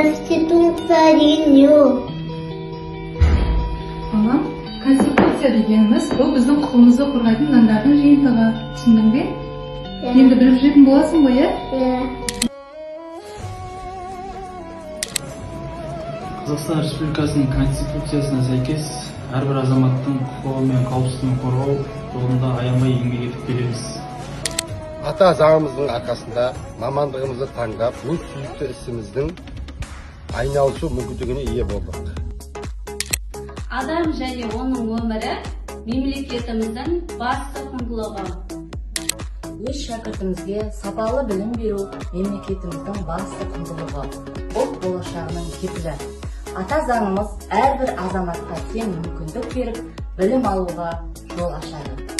Конституция реніу. Конституция дегеніміз, бұл біздің құқығымызды қорғайтын заңдардың жиынтығы. Түсіндің бе? Енді біліп жүретін боласың ғой, Қазақстан Республикасының Конституциясына сәйкес әрбір азаматтың құқығы мен қауіпсіздігін қорғау жолында аянбай еңбек етіп келеміз. Ата заңымыздың арқасында мамандығымызды таңдап, өз сүйікті ісіміздің айналысу мүмкіндігіне ие болдық. Адам және оның өмірі мемлекетіміздің басты құндылығы. Өз шәкіртімізге сапалы білім беру мемлекетіміздің басты құндылығы. Ұлт болашағының кепілі. Ата заңымыз әрбір азаматқа тең мүмкіндік беріп, білім алуға жол ашады.